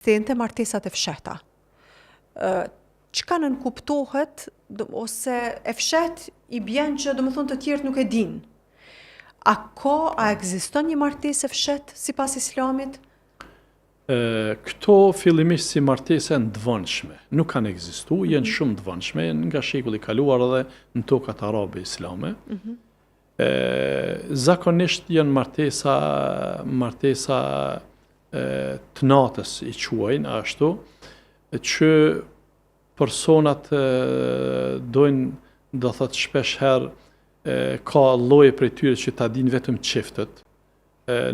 Thente martesat e fshehta. Çka nënkuptohet ose e fshet i bjen që domethënë të tjerët nuk e dinë. A ekziston një martesë e fshet sipas Islamit? Këto fillimisht si martese ndvënshme, nuk kanë ekzistuar, janë shumë ndvënshme nga shekulli i kaluar edhe në tokat arabe islame. Zakonisht janë martesa të natës i quajnë ashtu, që personat dojnë, do thot shpesh herë ka lloje prej tyre që ta dinë vetëm çiftet,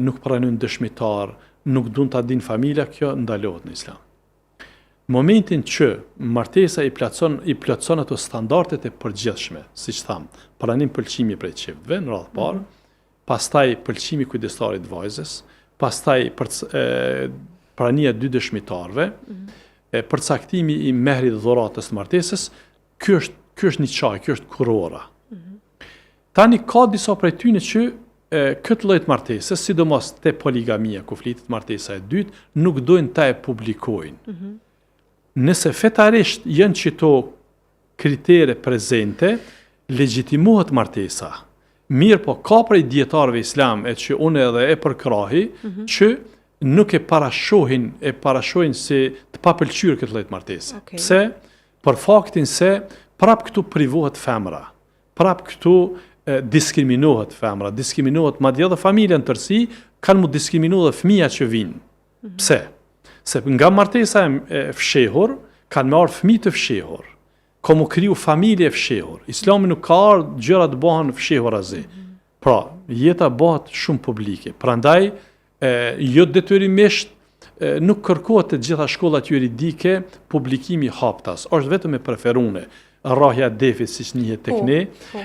nuk pranojnë dëshmitar, nuk duan ta dinë familja, kjo ndalohet në Islam. Momentin që martesa i plotson ato standardet e përgjithshme, siç tham, pranim pëlqimi prej çiftëve në radhë parë, pastaj pëlqimi kujdestarit vajzës, pastaj prania dy dëshmitarëve, përcaktimi i mehrit dhe dhuratës të martesës, ky është një çaj, ky është kurora. Tani ka disa prej tyre që këtë lloj martesës, sidomos te poligamia, ku flitet martesa e dytë, nuk dojnë ta e publikojnë. Nëse fetarisht janë qito kritere prezente, legjitimohet martesa. Mirë po ka prej dietarëve islam e që unë edhe e përkrahi, që nuk e parashohin si të papëlqyer këtë lloj martese. Pse? Për faktin se prap këtu privohet femra. Prap këtu diskriminohet femra, diskriminohet madje edhe familja në tërësi, kanë mu diskriminu dhe fëmija që vinë. Pse? Se nga martesa e fshehur, kanë me arë fëmijë të fshehur, ka mu kriju familje fshehur. Islami nuk ka arë gjëra të bëhen fshehur azi. Pra, jeta bëhet shumë publike. Prandaj, jo detyrimisht nuk kërkohet të gjitha shkollat juridike publikimi haptas. Është vetëm e preferune. Rrahja defit, siç njihet tek ne,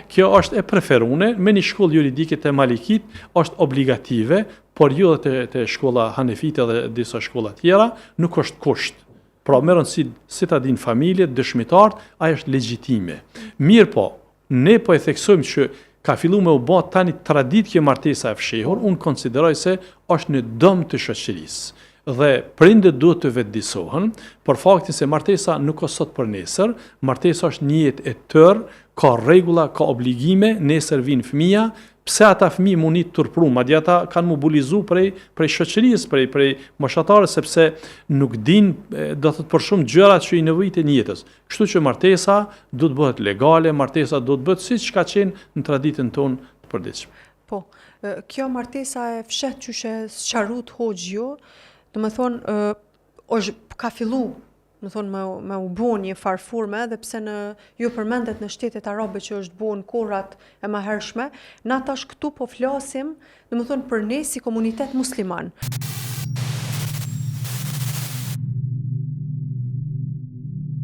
kjo është e preferune, me një shkollë juridike të Malikit është obligative, por jo dhe të shkolla Hanefite dhe disa shkolla tjera, nuk është kusht. Pra merën si ta din familje, dëshmitarët, ajo është legjitime. Mirë po, ne po e theksojmë që ka fillu me u bë tani tradit kjo martesa e fshehur, unë konsideroj se është në dëm të shoqërisë. Dhe prindët duhet të vetëdijsohen, për faktin se martesa nuk është sot për nesër, martesa është një jetë e tërë, ka rregulla, ka obligime, nesër vijnë fëmija, pse ata fëmijë mundi të turpru, madje ata kanë mobilizu prej shoqërisë, prej moshatarës, sepse nuk dinë, do thot për shumë gjëra që i nevojitin jetës. Kështu që martesa duhet bëhet legale, martesa duhet bëhet siç ka qenë në traditën tonë të përditshme. Po, kjo martesa e fshet që sqarut hoxhjo, do me thonë, ka fillu me u bo një farforme, dhe pse ju përmendet në shtetet arabe që është bo në kohrat e mëhershme, na tash këtu po flasim, do me thonë, për ne si komunitet musliman.